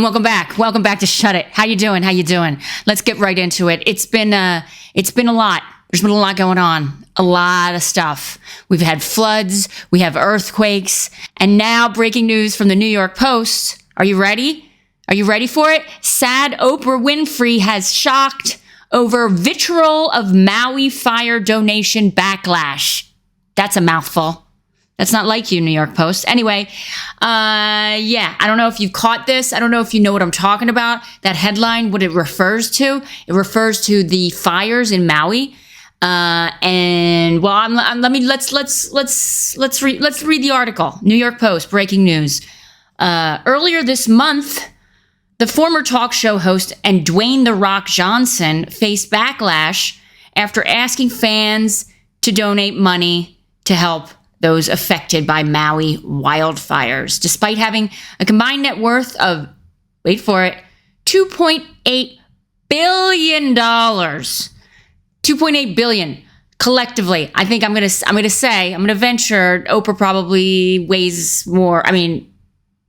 And welcome back. Welcome back to Shut It. How you doing? How you doing? Let's get right into it. It's been a lot. There's been a lot going on. A lot of stuff. We've had floods, we have earthquakes, and now breaking news from the New York Post. Are you ready? Are you ready for it? Sad Oprah Winfrey has shocked over vitriol of Maui fire donation backlash. That's a mouthful. That's not like you, New York Post. Anyway, I don't know if you've caught this. I don't know if you know what I'm talking about. That headline, what it refers to. It refers to the fires in Maui. Let's read the article. New York Post, breaking news. Earlier this month, the former talk show host and Dwayne "The Rock" Johnson faced backlash after asking fans to donate money to help those affected by Maui wildfires, despite having a combined net worth of, wait for it, $2.8 billion. $2.8 billion collectively. I think I'm going to venture Oprah probably weighs more. I mean,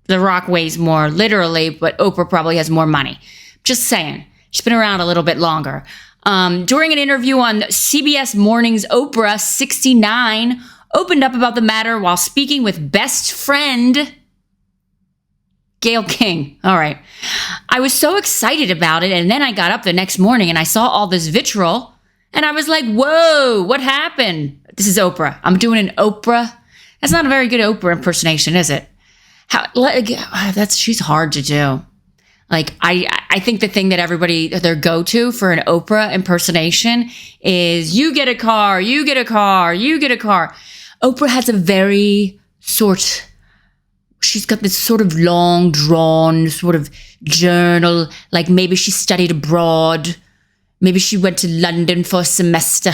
The Rock weighs more literally, but Oprah probably has more money. Just saying. She's been around a little bit longer. During an interview on CBS Morning's Oprah, 69 opened up about the matter while speaking with best friend Gayle King. All right. I was so excited about it, and then I got up the next morning and I saw all this vitriol, and I was like, whoa, what happened? This is Oprah. I'm doing an Oprah. That's not a very good Oprah impersonation, is it? She's hard to do. Like, I think the thing that everybody, their go-to for an Oprah impersonation is, you get a car, you get a car, you get a car. Oprah has a very she's got this sort of long drawn sort of journal, like maybe she studied abroad. Maybe she went to London for a semester.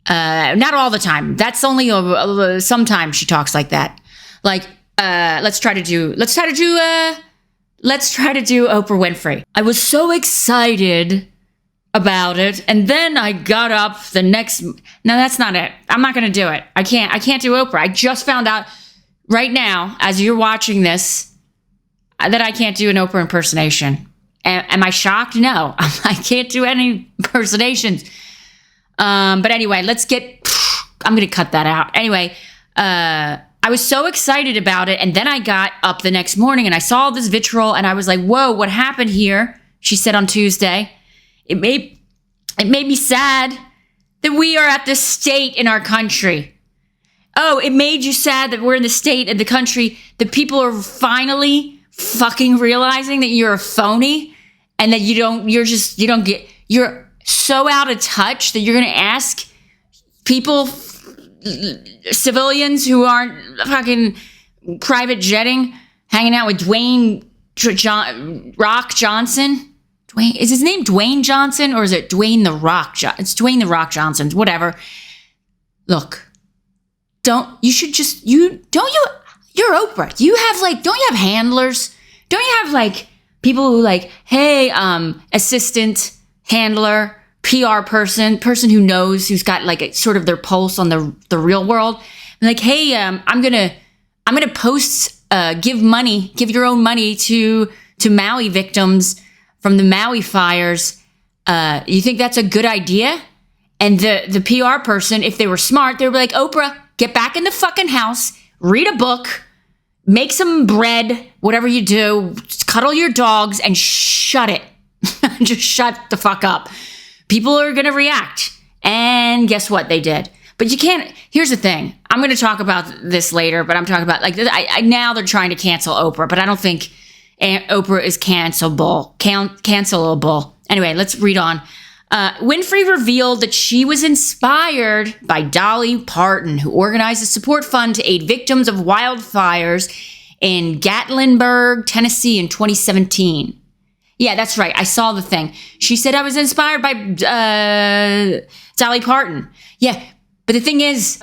Not all the time. That's only sometimes she talks like that. Like, let's try to do Oprah Winfrey. I was so excited about it, and then I got up the next. No, that's not it. I'm not going to do it. I can't do Oprah. I just found out right now, as you're watching this, that I can't do an Oprah impersonation. Am I shocked? No, I can't do any impersonations. But anyway, I'm going to cut that out. Anyway, I was so excited about it, and then I got up the next morning and I saw this vitriol, and I was like, whoa, what happened here? She said on Tuesday. It made me sad that we are at this state in our country. Oh, it made you sad that we're in the state in the country that people are finally fucking realizing that you're a phony and that you're so out of touch that you're going to ask people, civilians who aren't fucking private jetting, hanging out with Dwayne Rock Johnson. Is his name Dwayne Johnson, or is it Dwayne the Rock? It's Dwayne the Rock Johnson, whatever. Look, you're Oprah. Don't you have handlers? Don't you have like people who like, hey, assistant, handler, PR person who knows, who's got like a sort of their pulse on the real world. And like, hey, I'm gonna post, give your own money to Maui victims from the Maui fires. You think that's a good idea? And the PR person, if they were smart, they would be like, Oprah, get back in the fucking house, read a book, make some bread, whatever you do, cuddle your dogs, and shut it. Just shut the fuck up. People are going to react. And guess what? They did. But you can't. Here's the thing. I'm going to talk about this later, but I'm talking about like now they're trying to cancel Oprah, but I don't think Oprah is cancelable. Anyway, let's read on. Winfrey revealed that she was inspired by Dolly Parton, who organized a support fund to aid victims of wildfires in Gatlinburg, Tennessee in 2017. Yeah, that's right. I saw the thing. She said I was inspired by Dolly Parton. Yeah, but the thing is,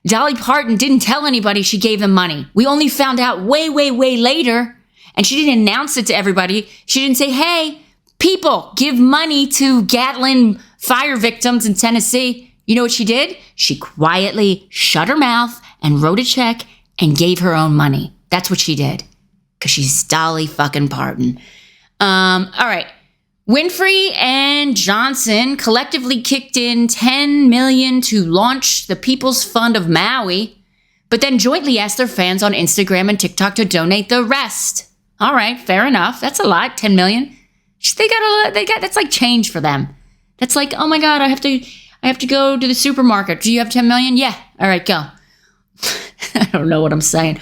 Dolly Parton didn't tell anybody she gave them money. We only found out way, way, way later, and she didn't announce it to everybody. She didn't say, hey, people, give money to Gatlin fire victims in Tennessee. You know what she did? She quietly shut her mouth and wrote a check and gave her own money. That's what she did. because she's Dolly fucking Parton. All right. Winfrey and Johnson collectively kicked in $10 million to launch the People's Fund of Maui, but then jointly asked their fans on Instagram and TikTok to donate the rest. All right, fair enough. That's a lot, $10 million. That's like change for them. That's like, oh my God, I have to go to the supermarket. Do you have $10 million? Yeah. All right, go. I don't know what I'm saying.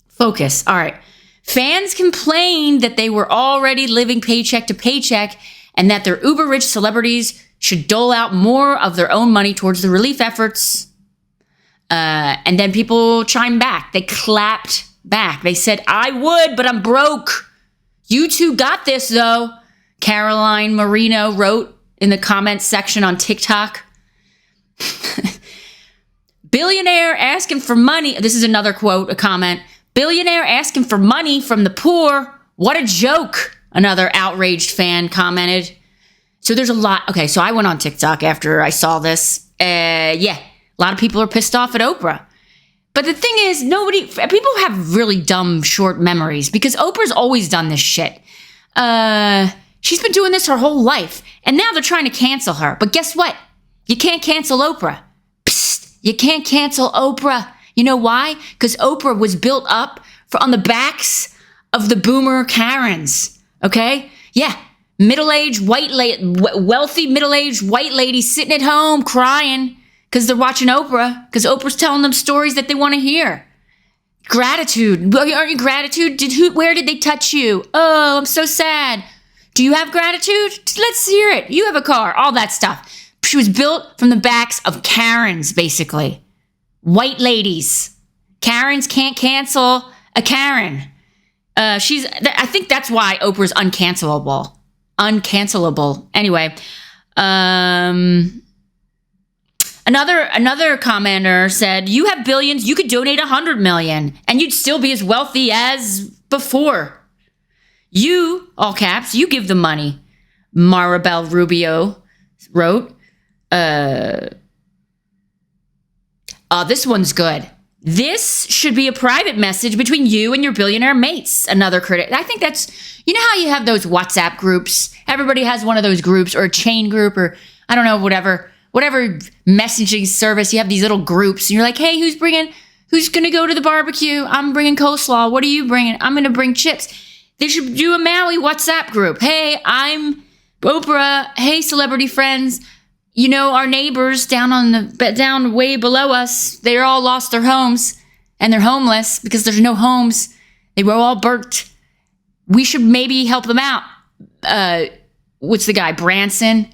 Focus. All right. Fans complained that they were already living paycheck to paycheck and that their uber-rich celebrities should dole out more of their own money towards the relief efforts. And then people chimed back. They clapped back. They said, I would, but I'm broke. You two got this, though, Caroline Marino wrote in the comments section on TikTok. Billionaire asking for money. This is another quote, a comment. Billionaire asking for money from the poor. What a joke, another outraged fan commented. So there's a lot. Okay, so I went on TikTok after I saw this. A lot of people are pissed off at Oprah. But the thing is, people have really dumb, short memories because Oprah's always done this shit. She's been doing this her whole life. And now they're trying to cancel her. But guess what? You can't cancel Oprah. Psst, you can't cancel Oprah. You know why? Because Oprah was built up on the backs of the boomer Karens. Okay? Yeah. Middle-aged, wealthy middle-aged white ladies sitting at home crying because they're watching Oprah, because Oprah's telling them stories that they want to hear. Gratitude. Aren't you gratitude? Where did they touch you? Oh, I'm so sad. Do you have gratitude? Let's hear it. You have a car. All that stuff. She was built from the backs of Karens, basically. White ladies. Karens can't cancel a Karen. I think that's why Oprah's uncancelable. Uncancelable. Anyway, Another commenter said, you have billions, you could donate 100 million and you'd still be as wealthy as before. You, all caps, you give the money. Maribel Rubio wrote, this one's good. This should be a private message between you and your billionaire mates. Another critic. I think that's, you know how you have those WhatsApp groups? Everybody has one of those groups or a chain group or I don't know, whatever messaging service. You have these little groups and you're like, hey, who's going to go to the barbecue? I'm bringing coleslaw. What are you bringing? I'm going to bring chips. They should do a Maui WhatsApp group. Hey, I'm Oprah. Hey, celebrity friends. You know, our neighbors down way below us, they're all lost their homes and they're homeless because there's no homes. They were all burnt. We should maybe help them out. What's the guy? Branson,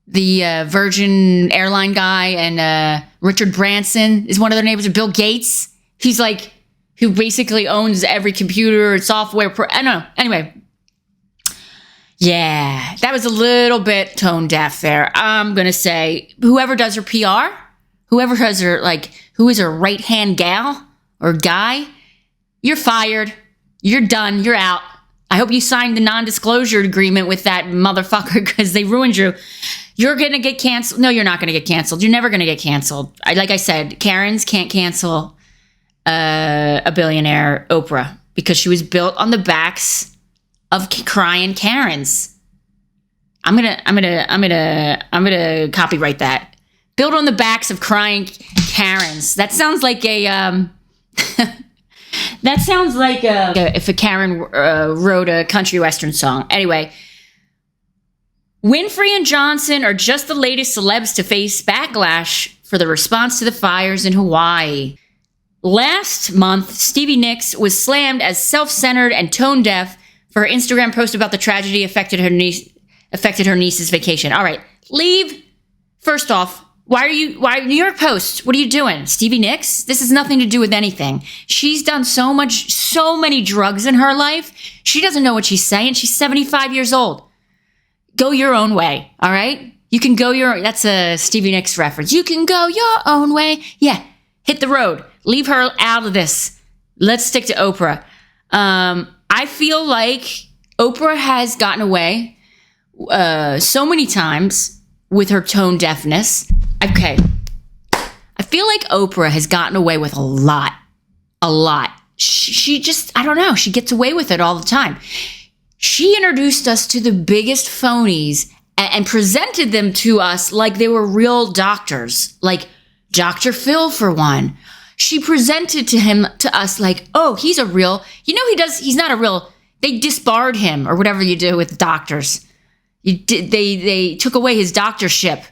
the Virgin airline guy, and Richard Branson is one of their neighbors. Bill Gates. He's like, who basically owns every computer and software. I don't know. Anyway. Yeah, that was a little bit tone deaf there. I'm going to say whoever does her PR, whoever has her, who is her right-hand gal or guy, you're fired. You're done. You're out. I hope you signed the non-disclosure agreement with that motherfucker because they ruined you. You're going to get canceled. No, you're not going to get canceled. You're never going to get canceled. Like I said, Karens can't cancel a billionaire, Oprah, because she was built on the backs of crying Karens. I'm gonna copyright that. Built on the backs of crying Karens. That sounds like if a Karen wrote a country western song. Anyway, Winfrey and Johnson are just the latest celebs to face backlash for the response to the fires in Hawaii. Last month, Stevie Nicks was slammed as self-centered and tone-deaf for her Instagram post about the tragedy affected her niece's vacation. All right, leave. First off, why New York Post? What are you doing? Stevie Nicks? This has nothing to do with anything. She's done so many drugs in her life. She doesn't know what she's saying. She's 75 years old. Go your own way, all right? You can go that's a Stevie Nicks reference. You can go your own way. Yeah, hit the road. Leave her out of this. Let's stick to Oprah. I feel like Oprah has gotten away so many times with her tone deafness. Okay. I feel like Oprah has gotten away with a lot. she just, I don't know, she gets away with it all the time. She introduced us to the biggest phonies and presented them to us like they were real doctors, like Dr. Phil for one. She presented to us like, oh, he's a real, he's not a real, they disbarred him or whatever you do with doctors. They took away his doctorship.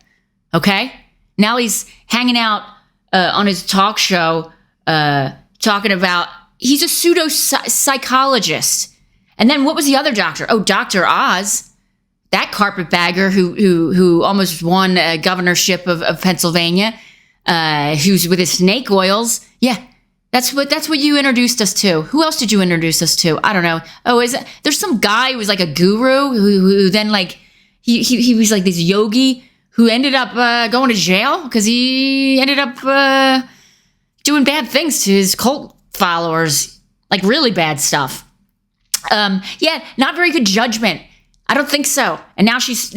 Okay. Now he's hanging out on his talk show, talking about, he's a pseudo psychologist. And then what was the other doctor? Oh, Dr. Oz, that carpetbagger who almost won a governorship of Pennsylvania, who's with his snake oils. Yeah, that's what you introduced us to. Who else did you introduce us to? I don't know. Oh, there's some guy who was like a guru who then like he was like this yogi who ended up going to jail because he ended up doing bad things to his cult followers, like really bad stuff. Yeah, not very good judgment. I don't think so. And now she's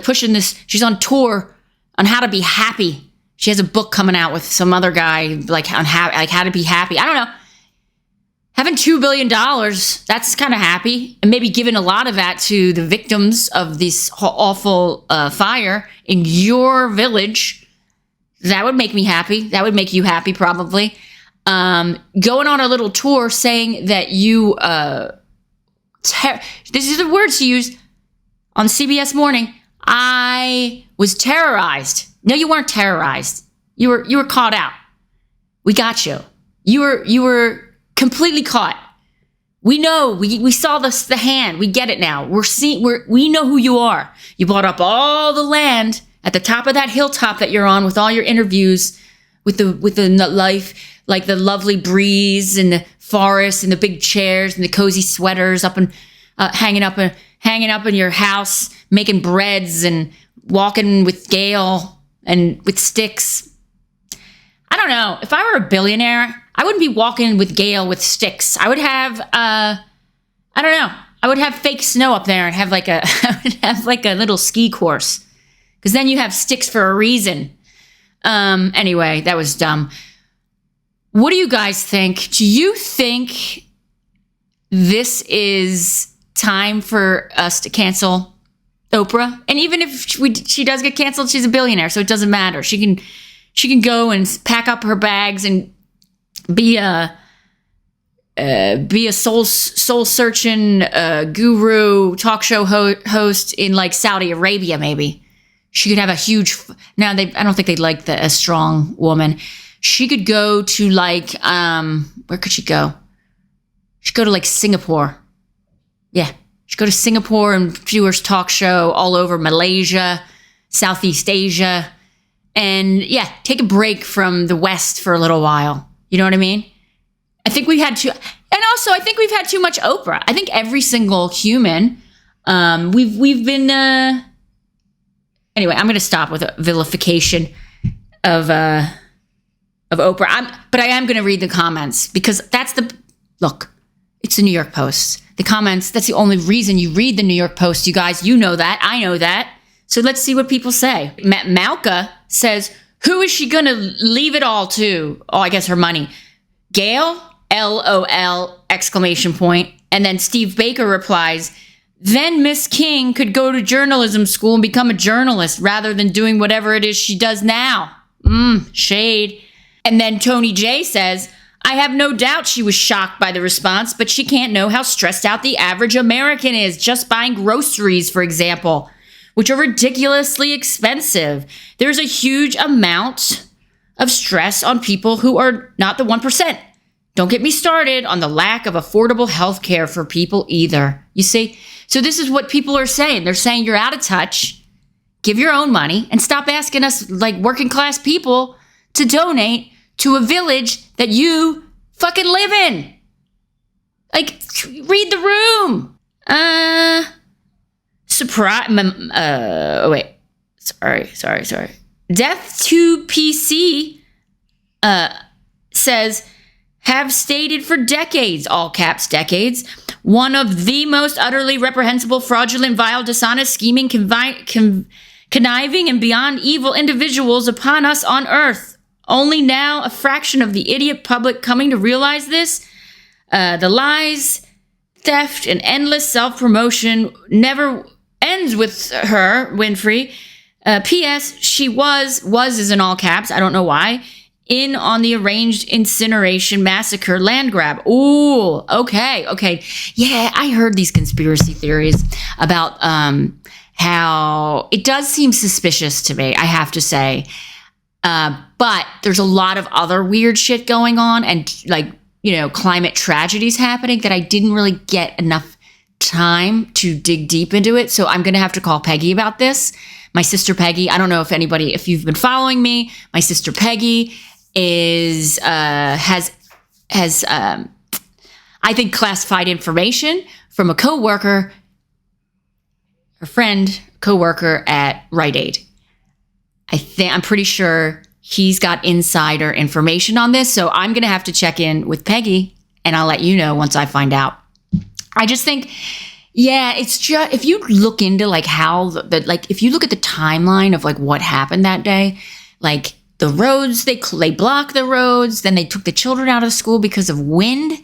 pushing this. She's on tour on how to be happy. She has a book coming out with some other guy like on how to be happy. I don't know. Having $2 billion, that's kind of happy, and maybe giving a lot of that to the victims of this awful fire in your village. That would make me happy. That would make you happy, probably. Going on a little tour, saying that you. This is the words she used on CBS Morning. I was terrorized. No, you weren't terrorized. You were caught out. We got you. You were completely caught. We know. We saw the hand. We get it now. We know who you are. You bought up all the land at the top of that hilltop that you're on with all your interviews with the life, like the lovely breeze and the forest and the big chairs and the cozy sweaters up and hanging up in your house, making breads and walking with Gail and with sticks. I don't know. If I were a billionaire, I wouldn't be walking with Gail with sticks. I would have, I don't know. I would have fake snow up there and have like a little ski course. Because then you have sticks for a reason. Anyway, that was dumb. What do you guys think? Do you think this is time for us to cancel Oprah? And even if she does get canceled, she's a billionaire, so it doesn't matter. She can go and pack up her bags and be a soul searching guru talk show host in like Saudi Arabia. Maybe she could have a huge. Now I don't think they'd like a strong woman. She could go to like where could she go? She'd go to like Singapore. Yeah, she'd go to Singapore and do her talk show all over Malaysia, Southeast Asia, and yeah, take a break from the West for a little while. You know what I mean? I think we've had I think we've had too much Oprah. I think every single human, we've been. Anyway, I'm going to stop with a vilification of Oprah. But I am going to read the comments because look. It's the New York Post. The comments. That's the only reason you read the New York Post. You guys, you know that. I know that. So let's see what people say. Malka says, "Who is she going to leave it all to?" Oh, I guess her money. Gail. LOL! Exclamation point. And then Steve Baker replies, "Then Miss King could go to journalism school and become a journalist rather than doing whatever it is she does now." Shade. And then Tony J says, "I have no doubt she was shocked by the response, but she can't know how stressed out the average American is just buying groceries, for example, which are ridiculously expensive. There's a huge amount of stress on people who are not the 1%. Don't get me started on the lack of affordable health care for people either." You see? So this is what people are saying. They're saying you're out of touch. Give your own money and stop asking us like working class people to donate to a village that you fucking live in. Like, read the room. Surprise. Wait. Sorry. Death to PC says, "Have stated for decades, all caps decades, one of the most utterly reprehensible, fraudulent, vile, dishonest, scheming, conniving, and beyond evil individuals upon us on earth. Only now a fraction of the idiot public coming to realize this. The lies, theft, and endless self-promotion never ends with her, Winfrey. P.S. She was is in all caps, I don't know why, in on the arranged incineration massacre land grab. Ooh, okay. Yeah, I heard these conspiracy theories about how it does seem suspicious to me, I have to say. But there's a lot of other weird shit going on and climate tragedies happening that I didn't really get enough time to dig deep into it. So I'm going to have to call Peggy about this. My sister Peggy, I don't know if you've been following me, my sister Peggy has I think classified information from a coworker, her friend, coworker at Rite Aid. I'm pretty sure he's got insider information on this. So I'm going to have to check in with Peggy and I'll let you know once I find out. I just think, yeah, it's just, if you look into how if you look at the timeline of what happened that day, the roads, they blocked the roads, then they took the children out of school because of wind,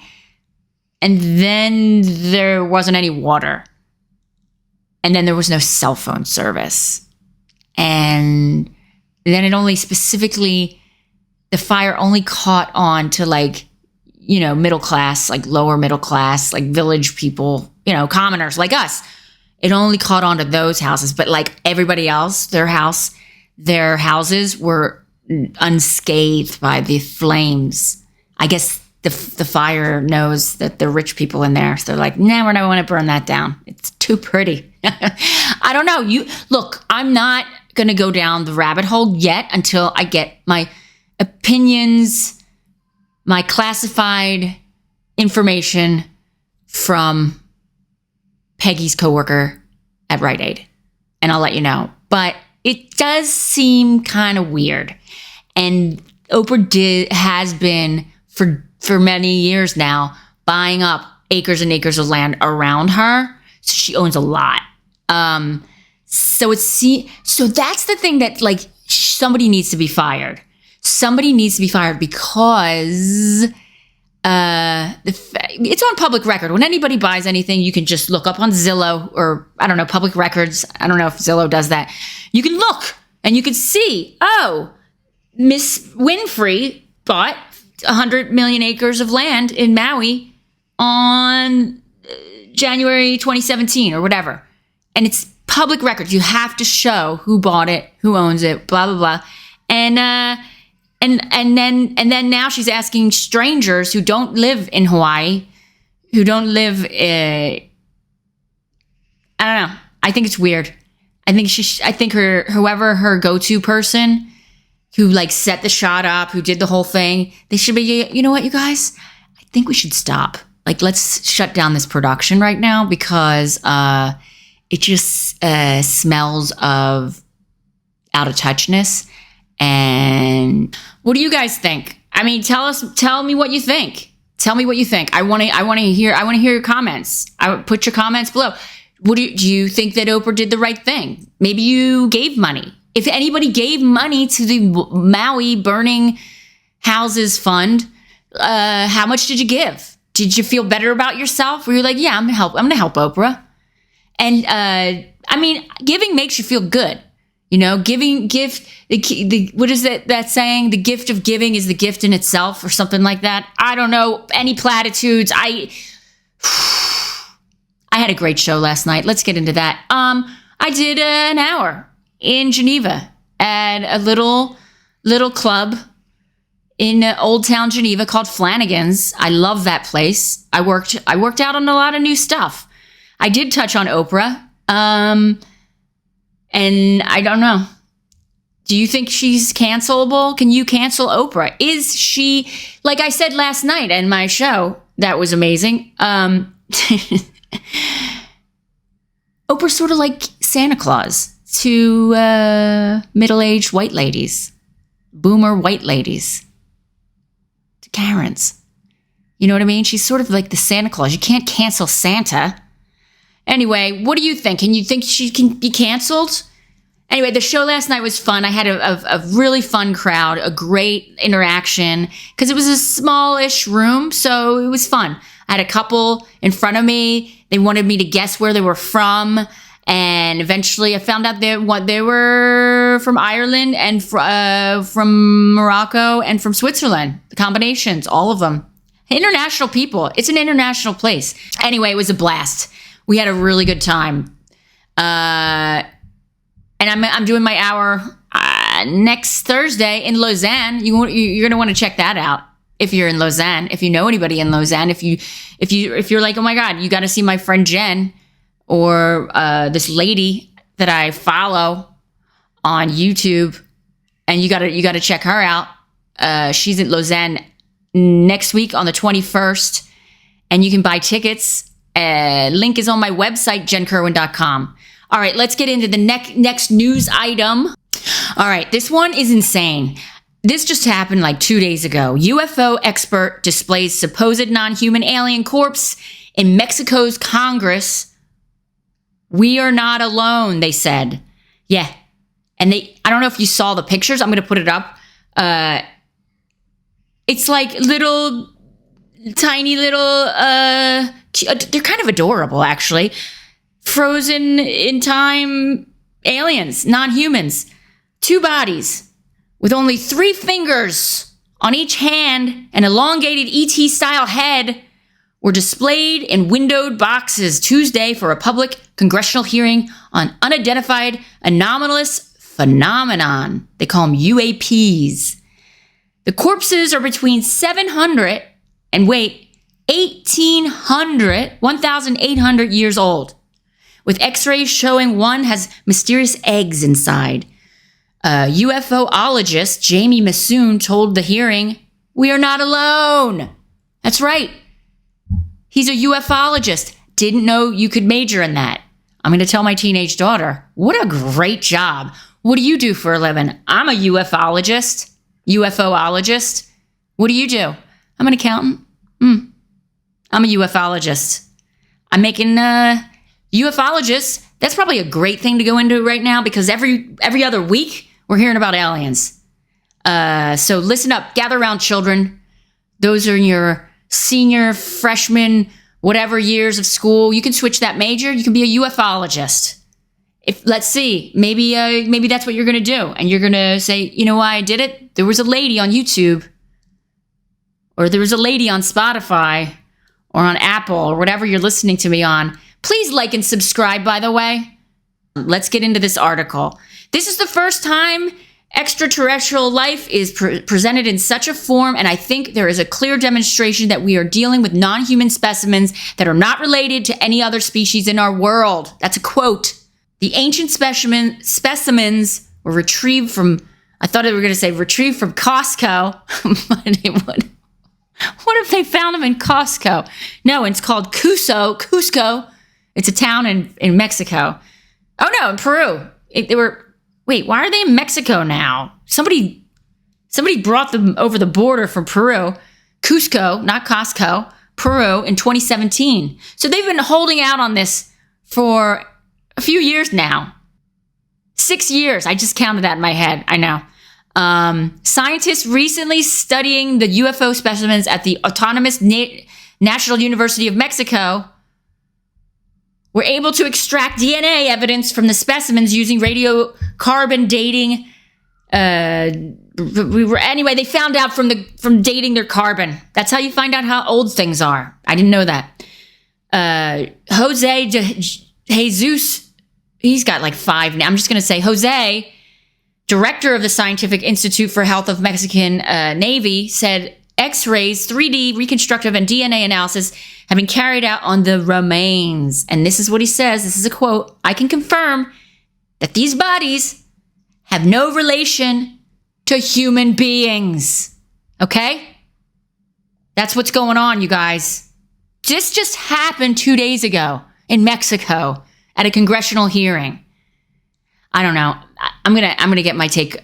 and then there wasn't any water, and then there was no cell phone service, and then it only specifically, the fire only caught on to middle class, lower middle class, village people, commoners like us. It only caught on to those houses, but everybody else, their houses were unscathed by the flames. I guess the fire knows that the rich people in there, so they're like, nah, we're not want to burn that down. It's too pretty. I don't know. Look, I'm not going to go down the rabbit hole yet until I get my opinions, my classified information from Peggy's coworker at Rite Aid, and I'll let you know. But it does seem kind of weird, and Oprah has been for many years now buying up acres and acres of land around her, so she owns a lot. So that's the thing that somebody needs to be fired. Somebody needs to be fired because it's on public record. When anybody buys anything, you can just look up on Zillow or, I don't know, public records. I don't know if Zillow does that. You can look and you can see, oh, Miss Winfrey bought 100 million acres of land in Maui on January 2017 or whatever. And it's public record. You have to show who bought it, who owns it, blah, blah, blah. And then now she's asking strangers who don't live in Hawaii, who don't live, I don't know. I think it's weird. I think whoever her go-to person who set the shot up, who did the whole thing, they should be, you know what, you guys? I think we should stop. Let's shut down this production right now because it just smells of out of touchness. And what do you guys think? I mean, tell me what you think. Tell me what you think. I want to hear your comments. Put your comments below. Do you think that Oprah did the right thing? Maybe you gave money. If anybody gave money to the Maui burning houses fund, how much did you give? Did you feel better about yourself? Were you like, yeah, I'm gonna help Oprah? And I mean, giving makes you feel good. What is that saying? The gift of giving is the gift in itself, or something like that. I don't know any platitudes. I had a great show last night. Let's get into that. I did an hour in Geneva at a little club in Old Town Geneva called Flanagan's. I love that place. I worked out on a lot of new stuff. I did touch on Oprah. And I don't know. Do you think she's cancelable? Can you cancel Oprah? Is she, like I said last night in my show, that was amazing. Oprah's sort of like Santa Claus to middle-aged white ladies, boomer white ladies, to Karens. You know what I mean? She's sort of like the Santa Claus. You can't cancel Santa. Anyway, what do you think? Can you think she can be canceled? Anyway, the show last night was fun. I had a really fun crowd, a great interaction, because it was a smallish room, so it was fun. I had a couple in front of me. They wanted me to guess where they were from. And eventually I found out they were from Ireland and from Morocco and from Switzerland. The combinations, all of them. International people. It's an international place. Anyway, it was a blast. We had a really good time. And I'm doing my hour next Thursday in Lausanne. You're going to want to check that out if you're in Lausanne. If you know anybody in Lausanne, if you're like, oh my God, you got to see my friend Jen or this lady that I follow on YouTube, and you got to check her out. She's at Lausanne next week on the 21st, and you can buy tickets. Link is on my website, jenkirwin.com. All right, let's get into the next news item. All right, this one is insane. This just happened like 2 days ago. UFO expert displays supposed non-human alien corpse in Mexico's Congress. We are not alone, they said. Yeah. And I don't know if you saw the pictures. I'm going to put it up. It's like tiny little, they're kind of adorable, actually. Frozen in time aliens, non-humans. 2 bodies with only 3 fingers on each hand, an elongated ET-style head, were displayed in windowed boxes Tuesday for a public congressional hearing on unidentified anomalous phenomenon. They call them UAPs. The corpses are between 700 and 1,800 years old, with x-rays showing one has mysterious eggs inside. UFOologist Jamie Massoon told the hearing, "We are not alone." That's right. He's a ufologist. Didn't know you could major in that. I'm going to tell my teenage daughter, what a great job. What do you do for a living? I'm a ufologist. UFOologist. What do you do? I'm an accountant. I'm a ufologist. I'm making ufologists. That's probably a great thing to go into right now, because every other week we're hearing about aliens. So listen up. Gather around, children. Those are your senior, freshman, whatever years of school. You can switch that major. You can be a ufologist. Let's see, maybe that's what you're going to do. And you're going to say, you know why I did it? There was a lady on YouTube, or there was a lady on Spotify, or on Apple, or whatever you're listening to me on. Please like and subscribe, by the way. Let's get into this article. This is the first time extraterrestrial life is presented in such a form, and I think there is a clear demonstration that we are dealing with non-human specimens that are not related to any other species in our world. That's a quote. The ancient specimens were retrieved from, I thought they were going to say retrieved from Costco. What if they found them in Costco? No, it's called Cusco. It's a town in Mexico. Oh no, in Peru. Wait, why are they in Mexico now? Somebody brought them over the border from Peru. Cusco, not Costco, Peru in 2017. So they've been holding out on this for a few years now. 6 years. I just counted that in my head. I know. Scientists recently studying the UFO specimens at the Autonomous National University of Mexico were able to extract DNA evidence from the specimens using radiocarbon dating. Anyway, they found out from dating their carbon. That's how you find out how old things are. I didn't know that. Jesus, he's got like 5 now. I'm just going to say Jose, director of the Scientific Institute for Health of Mexican Navy, said X-rays, 3D reconstructive, and DNA analysis have been carried out on the remains. And this is what he says. This is a quote. "I can confirm that these bodies have no relation to human beings." Okay? That's what's going on, you guys. This just happened 2 days ago in Mexico at a congressional hearing. I don't know. I'm gonna get my take.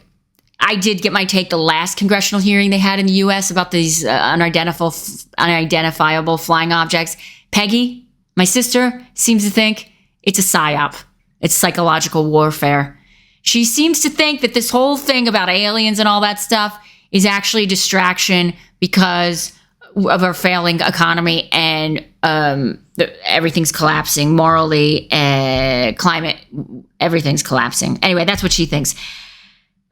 I did get my take the last congressional hearing they had in the U.S. about these unidentifiable flying objects. Peggy, my sister, seems to think it's a psyop. It's psychological warfare. She seems to think that this whole thing about aliens and all that stuff is actually a distraction because of our failing economy, and everything's collapsing morally, climate, everything's collapsing. Anyway, that's what she thinks.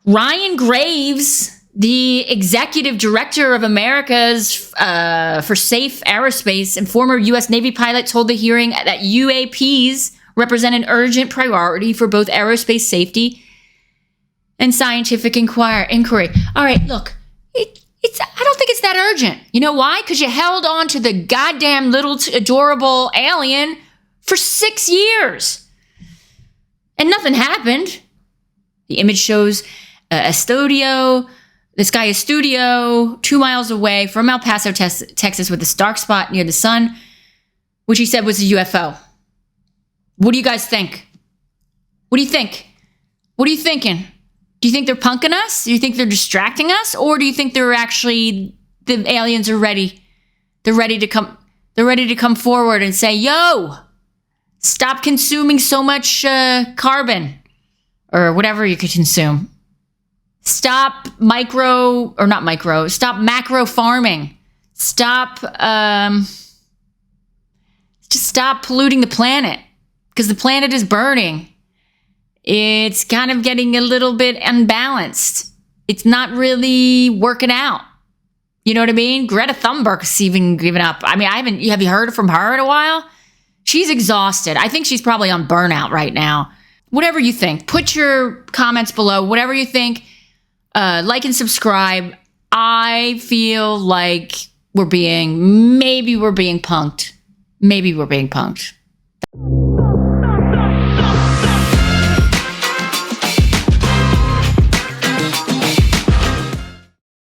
Ryan Graves, the executive director of America's for Safe Aerospace and former U.S. Navy pilot, told the hearing that UAPs represent an urgent priority for both aerospace safety and scientific inquiry. All right, look, I don't think it's that urgent. You know why? Because you held on to the goddamn little adorable alien for 6 years. And nothing happened. The image shows Estudio, 2 miles away from El Paso, Texas, with this dark spot near the sun, which he said was a UFO. What do you guys think? What do you think? What are you thinking? Do you think they're punking us? Do you think they're distracting us? Or do you think they're actually, the aliens are ready? They're ready to come forward and say, yo, stop consuming so much carbon or whatever you could consume. Stop stop macro farming. Just stop polluting the planet, because the planet is burning. It's kind of getting a little bit unbalanced. It's not really working out. You know what I mean? Greta Thunberg's even given up. I mean, have you heard from her in a while? She's exhausted. I think she's probably on burnout right now. Whatever you think, put your comments below. Whatever you think, like and subscribe. I feel like maybe we're being punked. Maybe we're being punked.